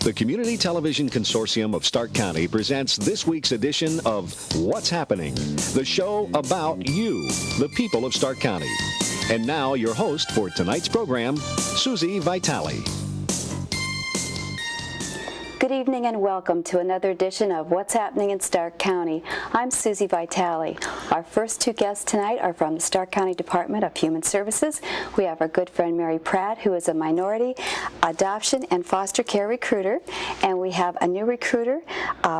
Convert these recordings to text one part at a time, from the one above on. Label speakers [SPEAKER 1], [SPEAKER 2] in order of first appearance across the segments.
[SPEAKER 1] The Community Television Consortium of Stark County presents this week's edition of What's Happening, the show about you, the people of Stark County. And now your host for tonight's program, Susie Vitale.
[SPEAKER 2] Good evening and welcome to another edition of What's Happening in Stark County. I'm Susie Vitale. Our first two guests tonight are from the Stark County Department of Human Services. We have our good friend Mary Pratt, who is a minority adoption and foster care recruiter, and we have a new recruiter,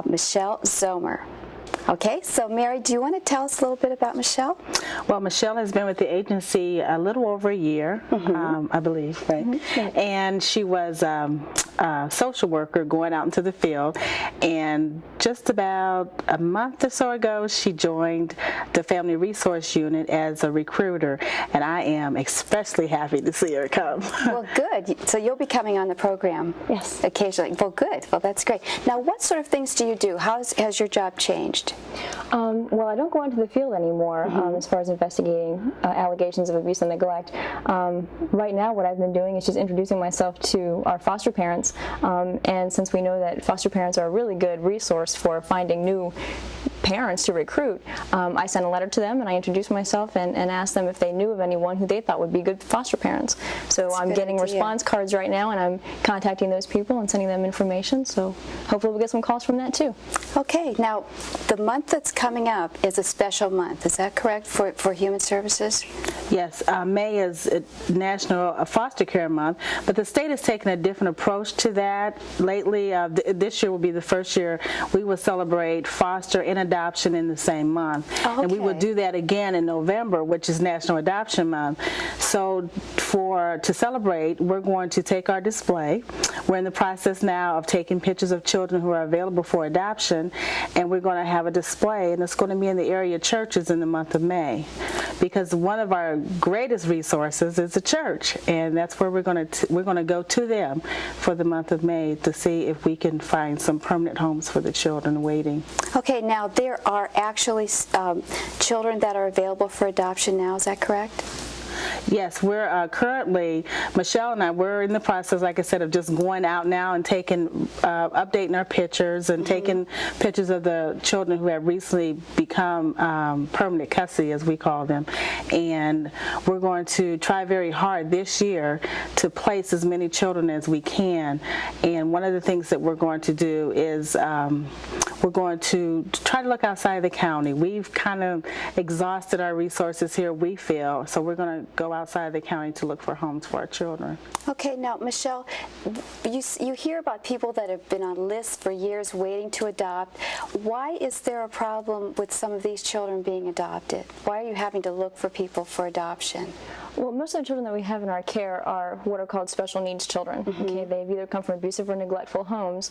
[SPEAKER 2] Michelle Zomer. Okay, so Mary, do you want to tell us a little bit about Michelle?
[SPEAKER 3] Well, Michelle has been with the agency a little over a year, I believe, right? And she was a social worker going out into the field, and just about a month or so ago, she joined the Family Resource Unit as a recruiter, and I am especially happy to see her come.
[SPEAKER 2] Well, good. So you'll be coming on the program occasionally. Well, good. Well, that's great. Now, what sort of things do you do? How has your job changed?
[SPEAKER 4] Well, I don't go into the field anymore as far as investigating allegations of abuse and neglect. Right now, what I've been doing is just introducing myself to our foster parents, and since we know that foster parents are a really good resource for finding new parents to recruit, I sent a letter to them and I introduced myself and asked them if they knew of anyone who they thought would be good foster parents. So I'm getting response cards right now, and I'm contacting those people and sending them information, so hopefully we'll get some calls from that too.
[SPEAKER 2] Okay, now the month that's coming up is a special month, is that correct, for Human Services?
[SPEAKER 3] Yes, May is National Foster Care Month, but the state has taken a different approach to that. Lately, this year will be the first year we will celebrate foster and adoption in the same month.
[SPEAKER 2] Okay.
[SPEAKER 3] And we will do that again in November, which is National Adoption Month. So to celebrate, we're going to take our display. We're in the process now of taking pictures of children who are available for adoption, and we're going to have a display, and it's going to be in the area churches in the month of May, because one of our greatest resources is the church, and that's where we're going to go to them for the month of May to see if we can find some permanent homes for the children waiting.
[SPEAKER 2] Okay, now there are actually children that are available for adoption now, is that correct?
[SPEAKER 3] Yes, we're currently, Michelle and I, we're in the process, like I said, of just going out now and updating our pictures and taking pictures of the children who have recently become permanent custody, as we call them. And we're going to try very hard this year to place as many children as we can. And one of the things that we're going to do is we're going to try to look outside the county. We've kind of exhausted our resources here, we feel, so we're going to go outside the county to look for homes for our children.
[SPEAKER 2] Okay, now Michelle, you hear about people that have been on lists for years waiting to adopt. Why is there a problem with some of these children being adopted? Why are you having to look for people for adoption?
[SPEAKER 4] Well, most of the children that we have in our care are what are called special needs children. Okay, they've either come from abusive or neglectful homes.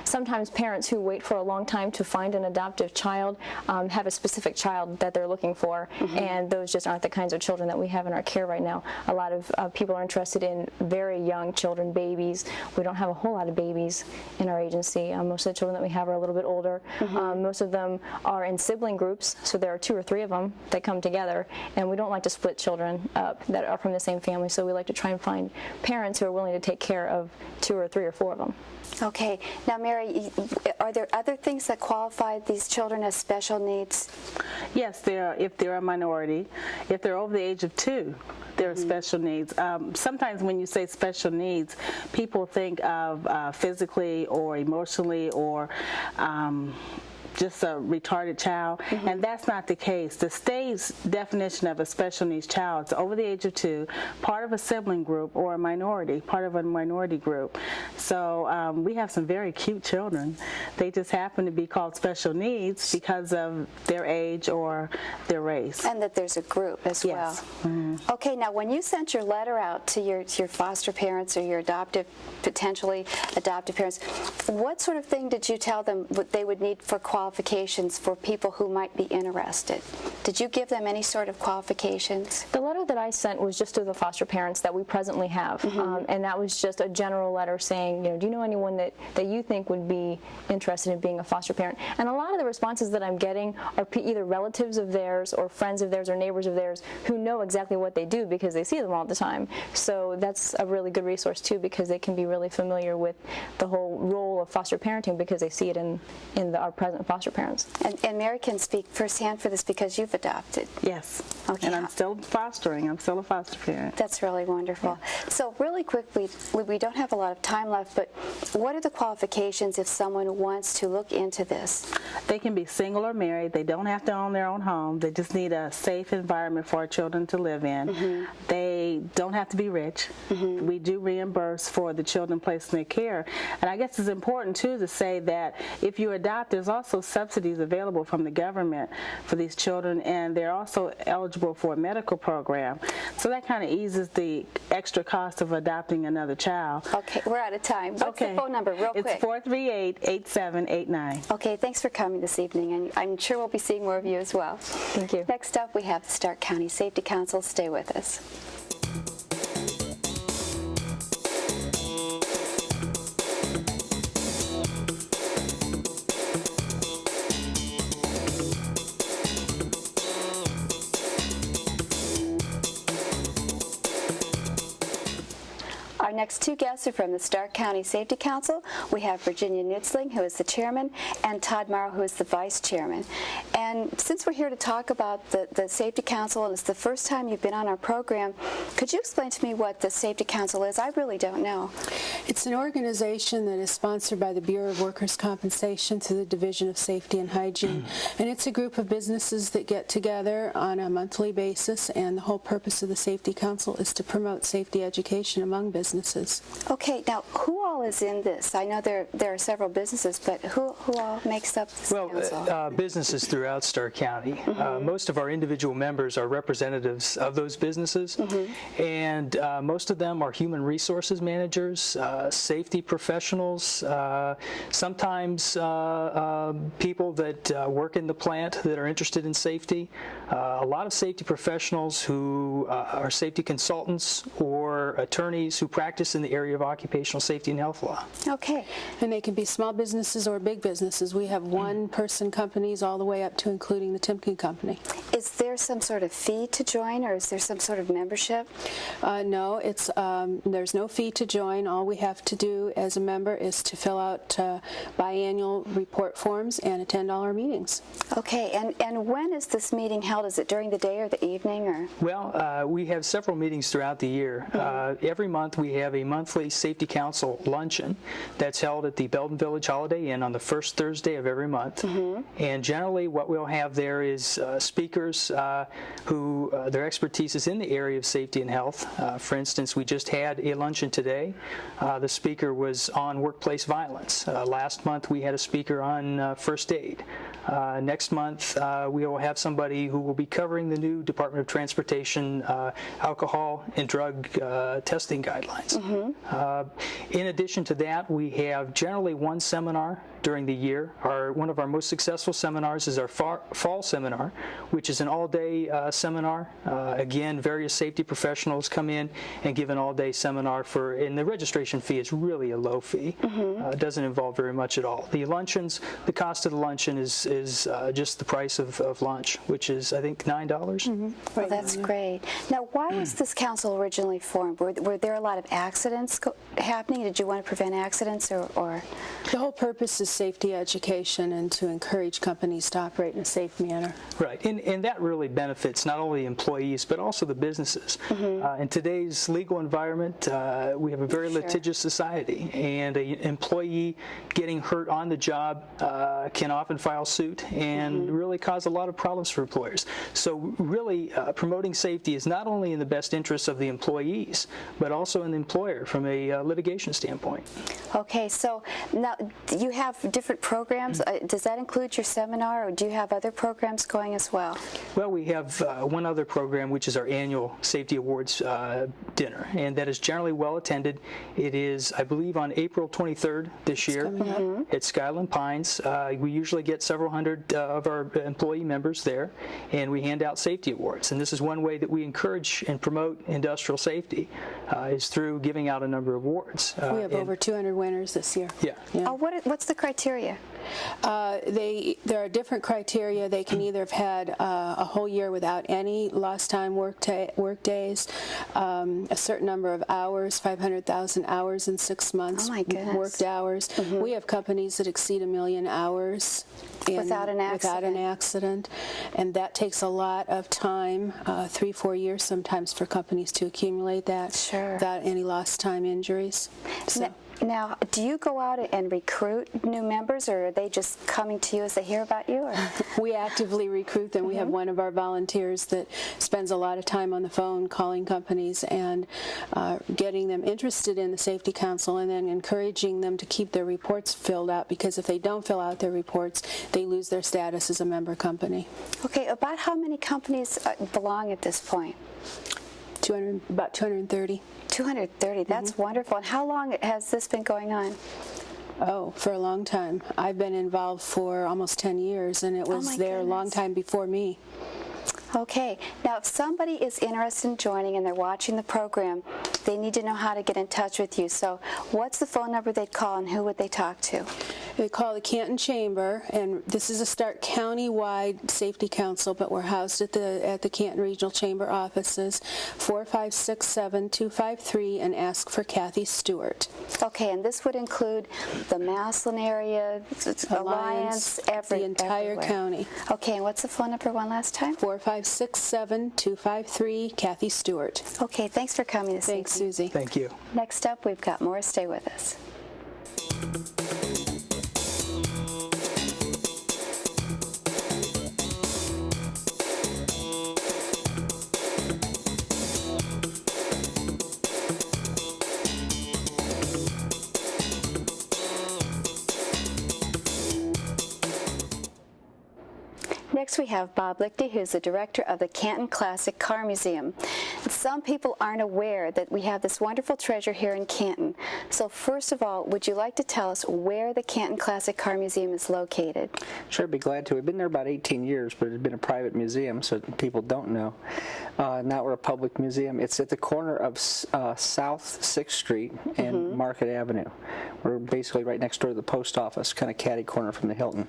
[SPEAKER 4] Sometimes parents who wait for a long time to find an adoptive child have a specific child that they're looking for, and those just aren't the kinds of children that we have in our care right now. A lot of people are interested in very young children, babies. We don't have a whole lot of babies in our agency. Most of the children that we have are a little bit older. Most of them are in sibling groups, so there are 2 or 3 of them that come together, and we don't like to split children up that are from the same family, so we like to try and find parents who are willing to take care of 2 or 3 or 4 of them.
[SPEAKER 2] Okay. Now, Mary, are there other things that qualify these children as special needs?
[SPEAKER 3] Yes, if they're a minority, if they're over the age of 2, they're special needs. Sometimes when you say special needs, people think of physically or emotionally or just a retarded child, and that's not the case. The state's definition of a special needs child is over the age of 2, part of a sibling group, or a minority, part of a minority group. So we have some very cute children. They just happen to be called special needs because of their age or their race.
[SPEAKER 2] And that there's a group as well. Okay, now when you sent your letter out to your foster parents or your potentially adoptive parents, what sort of thing did you tell them what they would need for qualification qualifications for people who might be interested. Did you give them any sort of qualifications?
[SPEAKER 4] The letter that I sent was just to the foster parents that we presently have, and that was just a general letter saying, do you know anyone that you think would be interested in being a foster parent? And a lot of the responses that I'm getting are either relatives of theirs or friends of theirs or neighbors of theirs who know exactly what they do because they see them all the time. So that's a really good resource too, because they can be really familiar with the whole role of foster parenting because they see it in our present foster parents.
[SPEAKER 2] And Mary can speak firsthand for this because you've adopted.
[SPEAKER 3] Yes.
[SPEAKER 2] Okay.
[SPEAKER 3] And I'm still fostering. I'm still a foster parent.
[SPEAKER 2] That's really wonderful. Yeah. So really quickly, we don't have a lot of time left, but what are the qualifications if someone wants to look into this?
[SPEAKER 3] They can be single or married. They don't have to own their own home. They just need a safe environment for our children to live in. They don't have to be rich. We do reimburse for the children placed in their care. And I guess it's important too to say that if you adopt, there's also subsidies available from the government for these children, and they're also eligible for a medical program. So that kind of eases the extra cost of adopting another child.
[SPEAKER 2] Okay, we're out of time. What's the phone number, real quick?
[SPEAKER 3] It's 438-8789.
[SPEAKER 2] Okay, thanks for coming this evening, and I'm sure we'll be seeing more of you as well.
[SPEAKER 4] Thank you.
[SPEAKER 2] Next up, we have the Stark County Safety Council. Stay with us. Our next two guests are from the Stark County Safety Council. We have Virginia Nutzling, who is the chairman, and Todd Morrow, who is the vice chairman. And since we're here to talk about the Safety Council, and it's the first time you've been on our program, could you explain to me what the Safety Council is? I really don't know.
[SPEAKER 5] It's an organization that is sponsored by the Bureau of Workers' Compensation through the Division of Safety and Hygiene. And it's a group of businesses that get together on a monthly basis, and the whole purpose of the Safety Council is to promote safety education among businesses.
[SPEAKER 2] Okay, now who all is in this? I know there are several businesses, but who all makes up this council?
[SPEAKER 6] Businesses throughout Stark County. Most of our individual members are representatives of those businesses, and most of them are human resources managers, safety professionals, sometimes people that work in the plant that are interested in safety, a lot of safety professionals who are safety consultants or attorneys who practice in the area of occupational safety and health law.
[SPEAKER 2] Okay.
[SPEAKER 5] And they can be small businesses or big businesses. We have one-person companies all the way up to including the Timken Company.
[SPEAKER 2] Is there some sort of fee to join, or is there some sort of membership?
[SPEAKER 5] No, there's no fee to join. All we have to do as a member is to fill out biannual report forms and attend all our meetings.
[SPEAKER 2] Okay, and when is this meeting held? Is it during the day or the evening? Or?
[SPEAKER 6] Well, we have several meetings throughout the year. Every month we have a monthly Safety Council luncheon that's held at the Belden Village Holiday Inn on the first Thursday of every month. And generally what we'll have there is speakers who their expertise is in the area of safety and health. For instance, we just had a luncheon today. The speaker was on workplace violence. Last month we had a speaker on first aid. Next month we will have somebody who will be covering the new Department of Transportation alcohol and drug testing guidelines. In addition to that, we have generally one seminar during the year. One of our most successful seminars is our fall seminar, which is an all-day seminar. Again, various safety professionals come in and give an all-day seminar and the registration fee is really a low fee. It doesn't involve very much at all. The luncheons, the cost of the luncheon is just the price of lunch, which is, I think, $9.
[SPEAKER 2] Well, that's great. Now, why was this council originally formed? Were there a lot of accidents happening? Did you want to prevent accidents, or?
[SPEAKER 5] The whole purpose is safety education and to encourage companies to operate in a safe manner.
[SPEAKER 6] Right, and that really benefits not only employees but also the businesses. In today's legal environment, we have a very litigious society, and an employee getting hurt on the job can often file suit and really cause a lot of problems for employers. So really promoting safety is not only in the best interests of the employees but also in the employer from a litigation standpoint.
[SPEAKER 2] Okay, so now you have different programs. Does that include your seminar, or do you have other programs going as well?
[SPEAKER 6] Well, we have one other program, which is our annual Safety Awards dinner, and that is generally well attended. It is, I believe, on April 23rd this year at Skyland Pines. We usually get several hundred of our employee members there, and we hand out safety awards. And this is one way that we encourage and promote industrial safety, is through giving out a number of awards.
[SPEAKER 5] We have over 200 winners this year.
[SPEAKER 6] Yeah.
[SPEAKER 2] Oh, what's the criteria?
[SPEAKER 5] There are different criteria. They can either have had a whole year without any lost time work days, a certain number of hours, 500,000 hours in 6 months,
[SPEAKER 2] oh my goodness,
[SPEAKER 5] worked hours. We have companies that exceed 1 million hours
[SPEAKER 2] without an
[SPEAKER 5] accident, and that takes a lot of time, 3-4 years sometimes for companies to accumulate that without any lost time injuries. So.
[SPEAKER 2] Now, do you go out and recruit new members, or are they just coming to you as they hear about you? Or?
[SPEAKER 5] We actively recruit them. We have one of our volunteers that spends a lot of time on the phone calling companies and getting them interested in the Safety Council, and then encouraging them to keep their reports filled out, because if they don't fill out their reports, they lose their status as a member company.
[SPEAKER 2] Okay, about how many companies belong at this point?
[SPEAKER 5] About 230.
[SPEAKER 2] 230, that's wonderful. And how long has this been going on?
[SPEAKER 5] Oh, for a long time. I've been involved for almost 10 years, and it was there a long time before me.
[SPEAKER 2] Okay, now if somebody is interested in joining and they're watching the program, they need to know how to get in touch with you. So what's the phone number they'd call, and who would they talk to?
[SPEAKER 5] They call the Canton Chamber, and this is a Stark County-wide Safety Council, but we're housed at the Canton Regional Chamber offices, 456-7253, and ask for Kathy Stewart.
[SPEAKER 2] Okay, and this would include the Massillon area, Alliance,
[SPEAKER 5] the entire
[SPEAKER 2] everywhere.
[SPEAKER 5] county.
[SPEAKER 2] Okay, and what's the phone number one last time?
[SPEAKER 5] 456-7253, Kathy Stewart.
[SPEAKER 2] Okay, thanks for coming this evening.
[SPEAKER 5] Thanks, Susie.
[SPEAKER 6] Thank you.
[SPEAKER 2] Next up, we've got more. Stay with us. Next we have Bob Lichty, who's the director of the Canton Classic Car Museum. Some people aren't aware that we have this wonderful treasure here in Canton. So first of all, would you like to tell us where the Canton Classic Car Museum is located?
[SPEAKER 7] Sure, I'd be glad to. We've been there about 18 years, but it's been a private museum, so people don't know. Now we're a public museum. It's at the corner of South 6th Street and Market Avenue. We're basically right next door to the post office, kind of catty corner from the Hilton.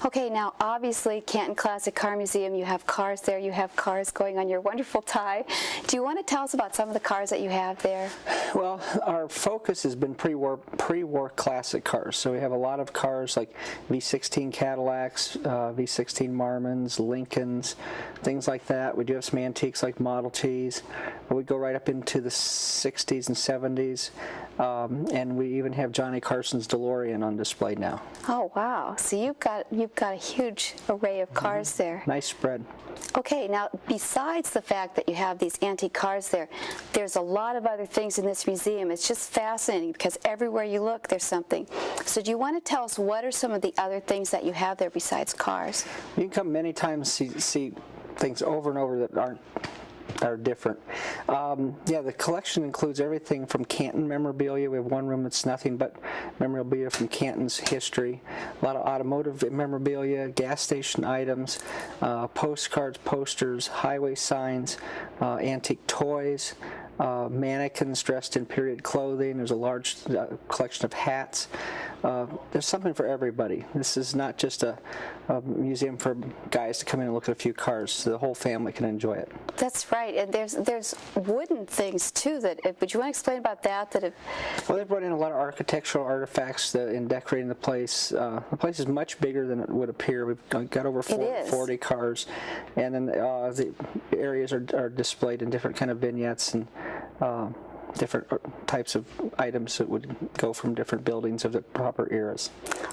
[SPEAKER 2] Okay, now obviously Canton Classic Car Museum, you have cars there, you have cars going on your wonderful tie. Do you want to tell us about some of the cars that you have there?
[SPEAKER 7] Well, our focus has been pre-war classic cars. So we have a lot of cars like V16 Cadillacs, V16 Marmons, Lincolns, things like that. We do have some antiques like Model Ts. We go right up into the 60s and 70s. And we even have Johnny Carson's DeLorean on display now.
[SPEAKER 2] Oh wow! So you've got a huge array of cars there.
[SPEAKER 7] Nice spread.
[SPEAKER 2] Okay, now besides the fact that you have these antique cars there, there's a lot of other things in this museum. It's just fascinating because everywhere you look, there's something. So do you want to tell us what are some of the other things that you have there besides cars?
[SPEAKER 7] You can come many times see things over and over that are different. Yeah, the collection includes everything from Canton memorabilia. We have one room that's nothing but memorabilia from Canton's history. A lot of automotive memorabilia, gas station items, postcards, posters, highway signs, antique toys, mannequins dressed in period clothing. There's a large collection of hats. There's something for everybody. This is not just a museum for guys to come in and look at a few cars. So the whole family can enjoy it.
[SPEAKER 2] That's right, and there's wooden things too. Would you want to explain about that?
[SPEAKER 7] Well, they've brought in a lot of architectural artifacts in decorating the place. The place is much bigger than it would appear. We've got over 40 cars, and then the areas are displayed in different kind of vignettes and different types of items that would go from different buildings of the proper eras.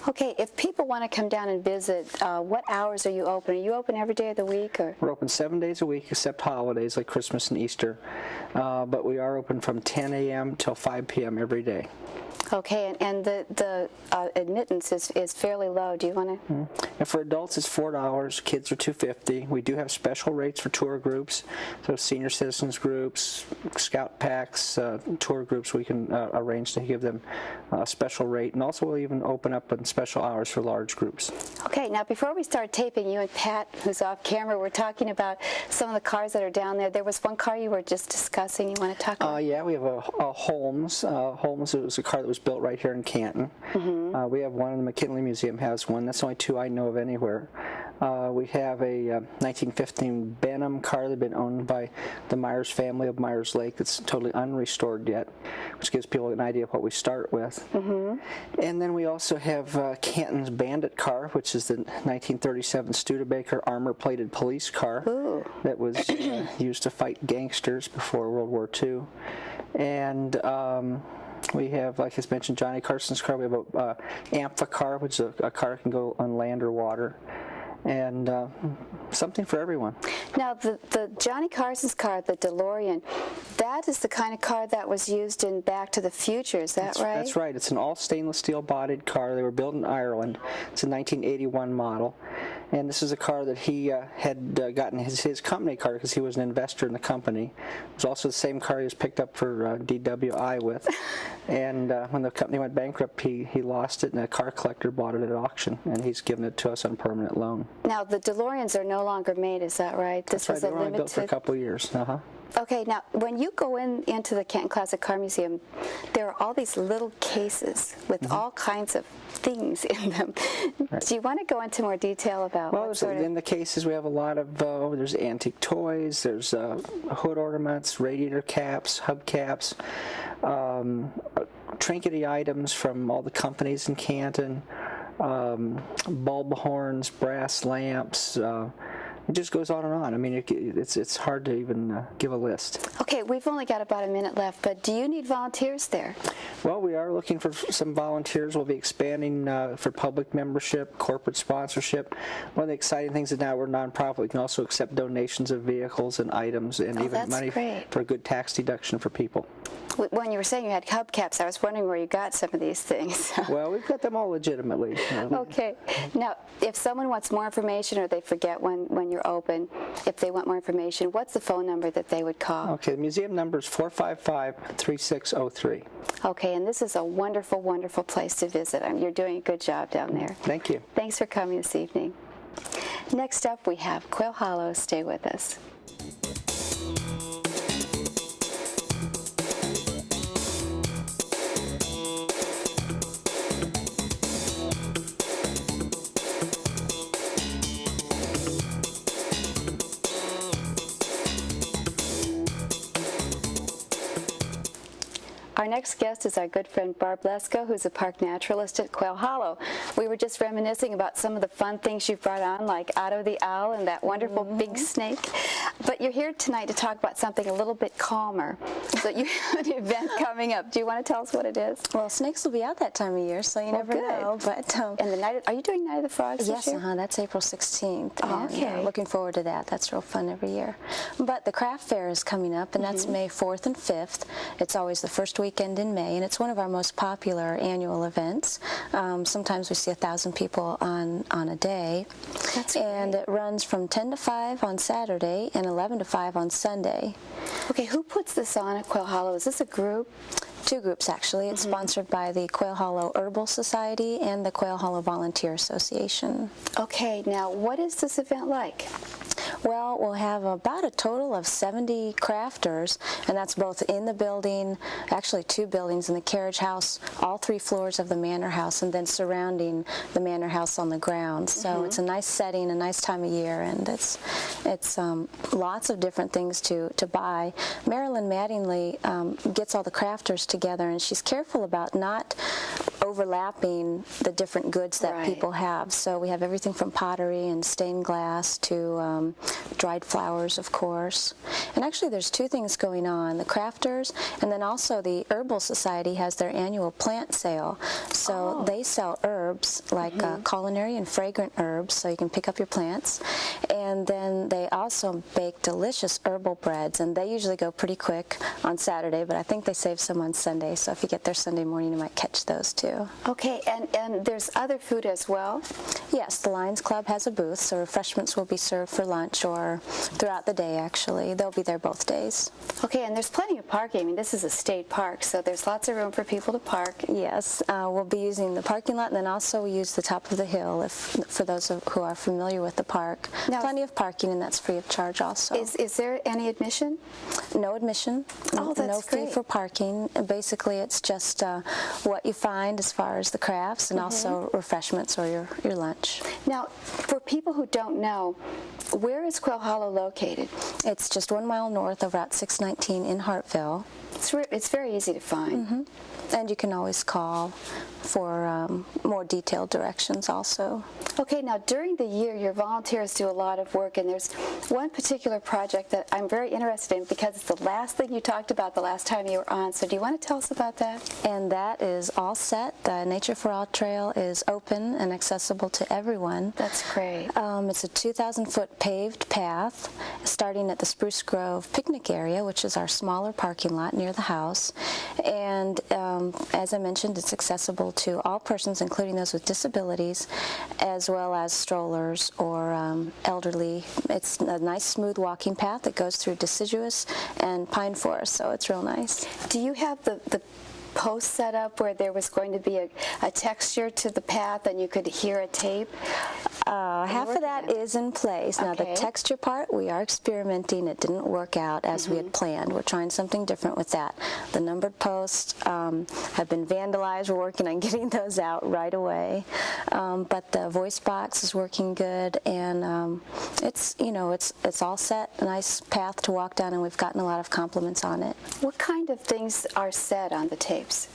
[SPEAKER 2] Okay, if people want to come down and visit, what hours are you open? Are you open every day of the week? Or?
[SPEAKER 7] We're open 7 days a week except holidays like Christmas and Easter, but we are open from 10 a.m. till 5 p.m. every day.
[SPEAKER 2] Okay, and the admittance is fairly low. Do you want to?
[SPEAKER 7] And for adults, it's $4. Kids are $2.50. We do have special rates for tour groups, so senior citizens groups, scout packs, tour groups. We can arrange to give them a special rate, and also we'll even open up on special hours for large groups.
[SPEAKER 2] Okay, now before we start taping, you and Pat, who's off camera, we're talking about some of the cars that are down there. There was one car you were just discussing. You want to talk about?
[SPEAKER 7] Yeah, we have a Holmes. Holmes was a car that was built right here in Canton. We have one, and the McKinley Museum has one. That's the only two I know of anywhere. We have a 1915 Benham car that had been owned by the Myers family of Myers Lake that's totally unrestored yet, which gives people an idea of what we start with. And then we also have Canton's Bandit car, which is the 1937 Studebaker armor-plated police car that was used to fight gangsters before World War II. And we have, like I mentioned, Johnny Carson's car. We have a Ampha car, which is a car that can go on land or water. And something for everyone. Now,
[SPEAKER 2] the Johnny Carson's car, the DeLorean, that is the kind of car that was used in Back to the Future, is that right?
[SPEAKER 7] That's right. It's an all stainless steel bodied car. They were built in Ireland. It's a 1981 model. And this is a car that he had gotten his company car because he was an investor in the company. It was also the same car he was picked up for DWI with. And when the company went bankrupt, he lost it, and a car collector bought it at auction, and he's given it to us on permanent loan.
[SPEAKER 2] Now, the DeLoreans are no longer made, is that right?
[SPEAKER 7] That's right. They were only built for a couple of years.
[SPEAKER 2] Okay, now, when you go into the Canton Classic Car Museum, there are all these little cases with all kinds of things in them. Right. Do you want to go into more detail about
[SPEAKER 7] in the cases, we have a lot of, there's antique toys, there's hood ornaments, radiator caps, hubcaps, trinkety items from all the companies in Canton, bulb horns, brass lamps, it just goes on and on. I mean, it's hard to even give a list.
[SPEAKER 2] Okay, we've only got about a minute left, but do you need volunteers there?
[SPEAKER 7] Well, we are looking for some volunteers. We'll be expanding for public membership, corporate sponsorship. One of the exciting things is now we're a nonprofit. We can also accept donations of vehicles and items and even money for a good tax deduction for people.
[SPEAKER 2] When you were saying you had hubcaps, I was wondering where you got some of these things.
[SPEAKER 7] Well, we've got them all legitimately.
[SPEAKER 2] Okay. Now, if someone wants more information or they forget when you're open, if they want more information, what's the phone number that they would call?
[SPEAKER 7] Okay, the museum number is 455-3603.
[SPEAKER 2] Okay, and this is a wonderful, wonderful place to visit. You're doing a good job down there.
[SPEAKER 7] Thank you.
[SPEAKER 2] Thanks for coming this evening. Next up, we have Quail Hollow. Stay with us. Our next guest is our good friend Barb Lesko, who's a park naturalist at Quail Hollow. We were just reminiscing about some of the fun things you've brought on, like Otto the Owl and that wonderful big snake. But you're here tonight to talk about something a little bit calmer. So you have an event coming up. Do you want to tell us what it is?
[SPEAKER 8] Well, snakes will be out that time of year, so you never know. But
[SPEAKER 2] and the night, are you doing Night of the Frogs
[SPEAKER 8] yes,
[SPEAKER 2] this year?
[SPEAKER 8] That's April 16th.
[SPEAKER 2] Oh,
[SPEAKER 8] and,
[SPEAKER 2] okay.
[SPEAKER 8] Looking forward to that. That's real fun every year. But the craft fair is coming up, and that's May 4th and 5th. It's always the first weekend in May, and it's one of our most popular annual events. Sometimes we see 1,000 people on a day.
[SPEAKER 2] That's
[SPEAKER 8] and
[SPEAKER 2] great.
[SPEAKER 8] It runs from 10 to 5 on Saturday and 11 to 5 on Sunday.
[SPEAKER 2] Okay, who puts this on at Quail Hollow? Is this a group?
[SPEAKER 8] Two groups, actually. It's sponsored by the Quail Hollow Herbal Society and the Quail Hollow Volunteer Association.
[SPEAKER 2] Okay, now what is this event like?
[SPEAKER 8] Well, we'll have about a total of 70 crafters, and that's both in the building, actually 2 buildings, in the carriage house, all 3 floors of the manor house, and then surrounding the manor house on the ground. So it's a nice setting, a nice time of year, and it's lots of different things to buy. Marilyn Mattingly gets all the crafters together, and she's careful about not overlapping the different goods that people have. So we have everything from pottery and stained glass to dried flowers, of course. And actually there's two things going on, the crafters and then also the Herbal Society has their annual plant sale. So they sell herbs like culinary and fragrant herbs, so you can pick up your plants. And then they also bake delicious herbal breads, and they usually go pretty quick on Saturday, but I think they save some on Sunday, so if you get there Sunday morning, you might catch those too.
[SPEAKER 2] Okay, and there's other food as well?
[SPEAKER 8] Yes, the Lions Club has a booth, so refreshments will be served for lunch or throughout the day, actually. They'll be there both days.
[SPEAKER 2] Okay, and there's plenty of parking. I mean, this is a state park, so there's lots of room for people to park.
[SPEAKER 8] Yes, we'll be using the parking lot, and then also we use the top of the hill for those who are familiar with the park.
[SPEAKER 2] Now,
[SPEAKER 8] plenty of parking, and that's free of charge also.
[SPEAKER 2] Is there any admission?
[SPEAKER 8] No admission.
[SPEAKER 2] Oh, that's
[SPEAKER 8] no fee
[SPEAKER 2] great.
[SPEAKER 8] for parking. Basically, it's just what you find as far as the crafts and also refreshments or your lunch.
[SPEAKER 2] Now, for people who don't know, where is Quail Hollow located?
[SPEAKER 8] It's just 1 mile north of Route 619 in Hartville.
[SPEAKER 2] It's very easy to find.
[SPEAKER 8] And you can always call for more detailed directions also.
[SPEAKER 2] Okay, now during the year, your volunteers do a lot of work, and there's one particular project that I'm very interested in because it's the last thing you talked about the last time you were on. So do you want to tell us about that?
[SPEAKER 8] And that is all set. The Nature for All Trail is open and accessible to everyone.
[SPEAKER 2] That's great.
[SPEAKER 8] It's a 2,000-foot paved path starting at the Spruce Grove picnic area, which is our smaller parking lot near the house. And as I mentioned, it's accessible to all persons, including those with disabilities, as well as strollers or elderly. It's a nice, smooth walking path that goes through deciduous and pine forest, so it's real nice.
[SPEAKER 2] Do you have the post set up where there was going to be a texture to the path and you could hear a tape?
[SPEAKER 8] Half of that is in place. Now, the texture part, we are experimenting. It didn't work out as we had planned. We're trying something different with that. The numbered posts have been vandalized. We're working on getting those out right away. But the voice box is working good, and it's all set, a nice path to walk down, and we've gotten a lot of compliments on it.
[SPEAKER 2] What kind of things are said on the tapes?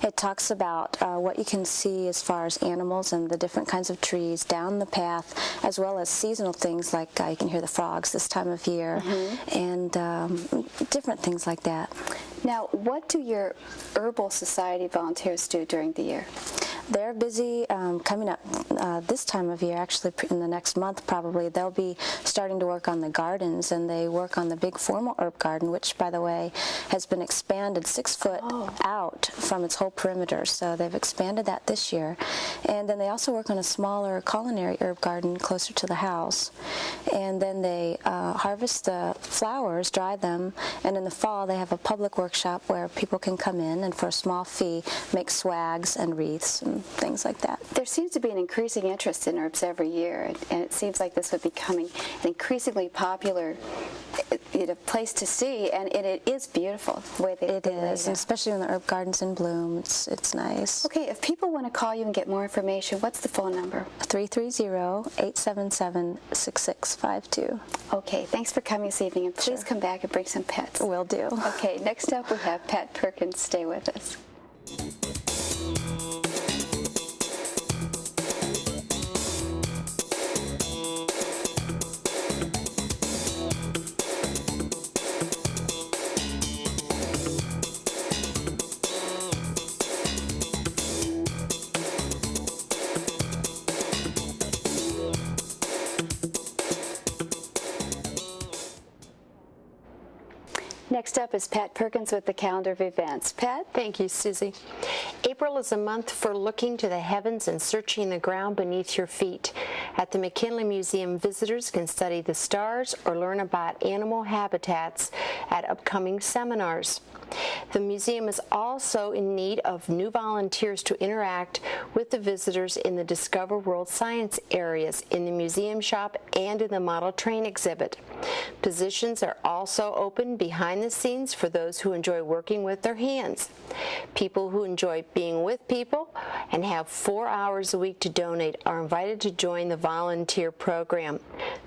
[SPEAKER 8] It talks about what you can see as far as animals and the different kinds of trees down the path, as well as seasonal things like you can hear the frogs this time of year, and different things like that.
[SPEAKER 2] Now, what do your Herbal Society volunteers do during the year?
[SPEAKER 8] They're busy coming up this time of year, actually in the next month probably. They'll be starting to work on the gardens, and they work on the big formal herb garden, which, by the way, has been expanded 6 foot out from its whole perimeter. So they've expanded that this year. And then they also work on a smaller culinary herb garden closer to the house. And then they harvest the flowers, dry them, and in the fall they have a public workshop where people can come in and for a small fee make swags and wreaths and things like that.
[SPEAKER 2] There seems to be an increasing interest in herbs every year, and it seems like this would be becoming an increasingly popular place to see, and it is beautiful the way they
[SPEAKER 8] It is, and especially when the herb garden's in bloom. It's nice.
[SPEAKER 2] Okay, if people want to call you and get more information, what's the phone number?
[SPEAKER 8] 330-877-6652.
[SPEAKER 2] Okay, thanks for coming this evening, and please come back and bring some pets.
[SPEAKER 8] Will do.
[SPEAKER 2] Okay, next up we have Pat Perkins. Stay with us. Next up is Pat Perkins with the calendar of events. Pat?
[SPEAKER 9] Thank you, Susie. April is a month for looking to the heavens and searching the ground beneath your feet. At the McKinley Museum, visitors can study the stars or learn about animal habitats at upcoming seminars. The museum is also in need of new volunteers to interact with the visitors in the Discover World Science areas in the museum shop and in the model train exhibit. Positions are also open behind the scenes for those who enjoy working with their hands. People who enjoy being with people and have 4 hours a week to donate are invited to join the volunteer program.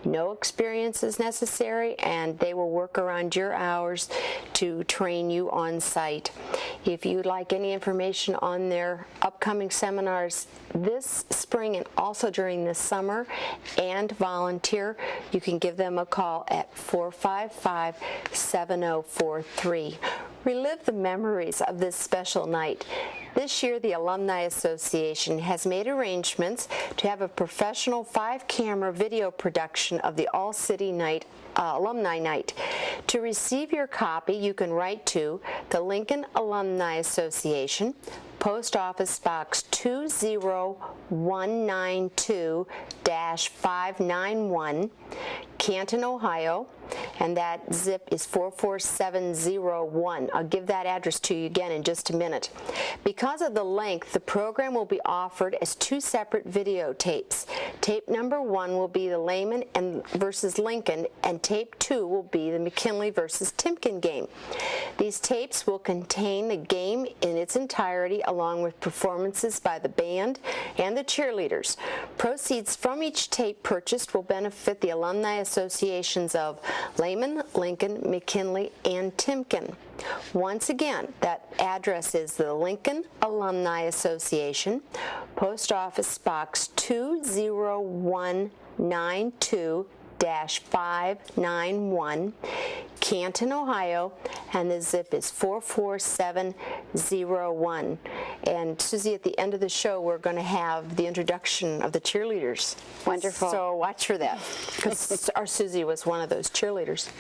[SPEAKER 9] No experience is necessary, and they will work around your hours to train you on site. If you'd like any information on their upcoming seminars this spring and also during the summer and volunteer, you can give them a call at 455-7043. Relive the memories of this special night. This year, the Alumni Association has made arrangements to have a professional 5-camera video production of the All-City Night Alumni Night. To receive your copy, you can write to the Lincoln Alumni Association, Post Office Box 20192-591, Canton, Ohio, and that zip is 44701. I'll give that address to you again in just a minute. Because of the length, the program will be offered as 2 separate videotapes. Tape number 1 will be the Lehman versus Lincoln, and tape 2 will be the McKinley versus Timken game. These tapes will contain the game in its entirety, along with performances by the band and the cheerleaders. Proceeds from each tape purchased will benefit the alumni associations of Lehman, Lincoln, McKinley, and Timken. Once again, that address is the Lincoln Alumni Association, Post Office Box 20192-591, Canton, Ohio, and the zip is 44701. And Susie, at the end of the show, we're going to have the introduction of the cheerleaders.
[SPEAKER 2] Wonderful.
[SPEAKER 9] So watch for that, because our Susie was one of those cheerleaders.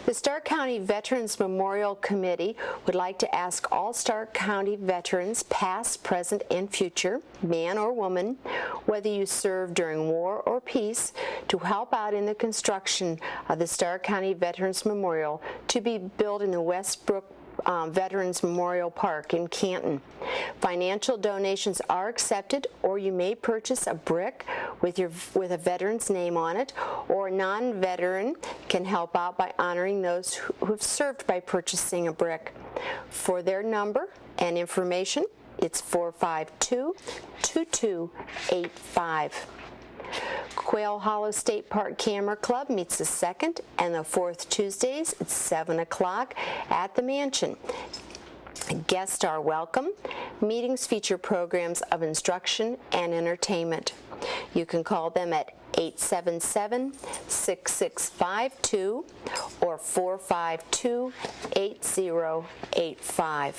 [SPEAKER 9] The Stark County Veterans Memorial Committee would like to ask all Stark County veterans, past, present, and future, man or woman, whether you served during war or peace, to help out in the construction of the Stark County Veterans Memorial to be built in the Westbrook Veterans Memorial Park in Canton. Financial donations are accepted, or you may purchase a brick with a veteran's name on it, or a non-veteran can help out by honoring those who have served by purchasing a brick. For their number and information, it's 452-2285. Quail Hollow State Park Camera Club meets the 2nd and the 4th Tuesdays at 7 o'clock at the Mansion. Guests are welcome. Meetings feature programs of instruction and entertainment. You can call them at 877-6652 or 452-8085.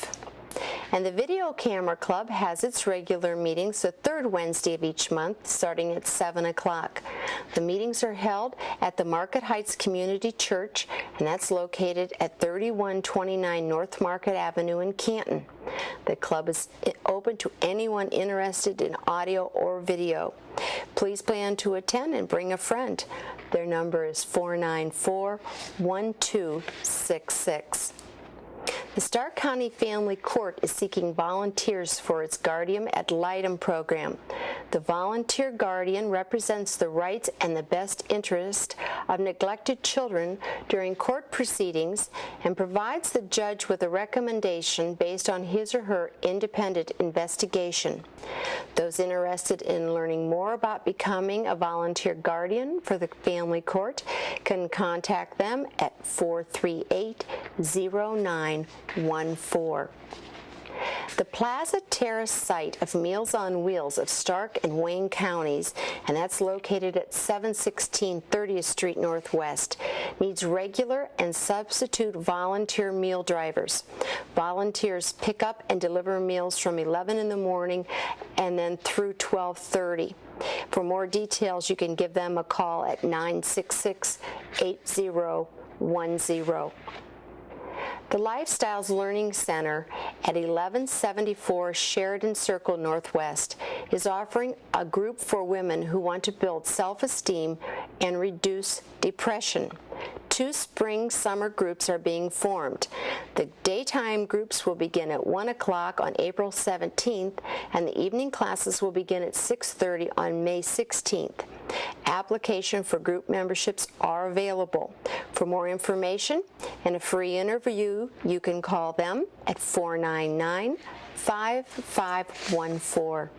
[SPEAKER 9] And the Video Camera Club has its regular meetings the 3rd Wednesday of each month, starting at 7 o'clock. The meetings are held at the Market Heights Community Church, and that's located at 3129 North Market Avenue in Canton. The club is open to anyone interested in audio or video. Please plan to attend and bring a friend. Their number is 494-1266. The Stark County Family Court is seeking volunteers for its Guardian Ad Litem program. The volunteer guardian represents the rights and the best interest of neglected children during court proceedings and provides the judge with a recommendation based on his or her independent investigation. Those interested in learning more about becoming a volunteer guardian for the family court can contact them at 438-0914. The Plaza Terrace site of Meals on Wheels of Stark and Wayne counties, and that's located at 716 30th Street Northwest, needs regular and substitute volunteer meal drivers. Volunteers pick up and deliver meals from 11 in the morning and then through 12:30. For more details, you can give them a call at 966-8010. The Lifestyles Learning Center at 1174 Sheridan Circle Northwest is offering a group for women who want to build self-esteem and reduce depression. 2 spring-summer groups are being formed. The daytime groups will begin at 1 o'clock on April 17th, and the evening classes will begin at 6:30 on May 16th. Application for group memberships are available. For more information and a free interview, you can call them at 499-5514.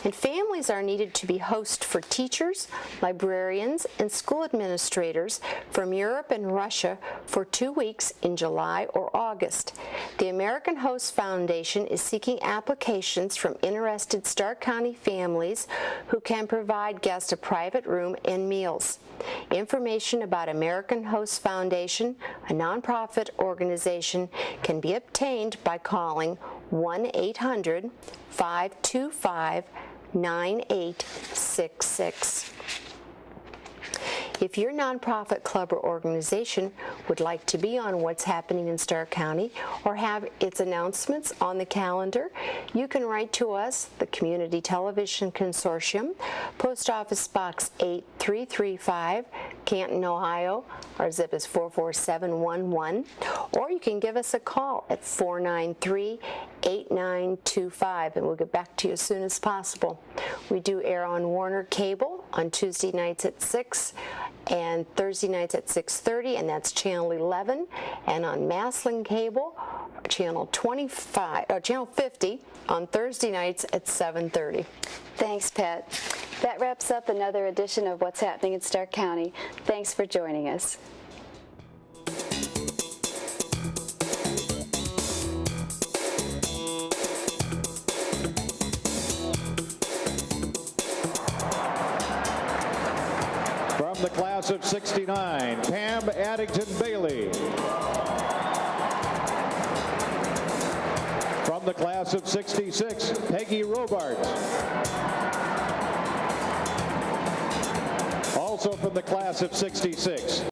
[SPEAKER 9] And families are needed to be host for teachers, librarians, and school administrators from Europe and Russia for 2 weeks in July or August. The American Host Foundation is seeking applications from interested Stark County families who can provide guests a private room and meals. Information about American Host Foundation, a nonprofit organization, can be obtained by calling 1-800-525-9866. If your nonprofit club or organization would like to be on What's Happening in Stark County or have its announcements on the calendar, you can write to us, the Community Television Consortium, Post Office Box 8335, Canton, Ohio. Our zip is 44711. Or you can give us a call at 493-8925, and we'll get back to you as soon as possible. We do air on Warner Cable on Tuesday nights at 6 and Thursday nights at 6:30, and that's channel 11, and on Maslin Cable, channel 50 on Thursday nights at 7:30.
[SPEAKER 2] Thanks, Pat. That wraps up another edition of What's Happening in Stark County. Thanks for joining us.
[SPEAKER 10] From the class of '69, Pam Addington Bailey. From the class of '66, Peggy Robart. Also from the class of '66,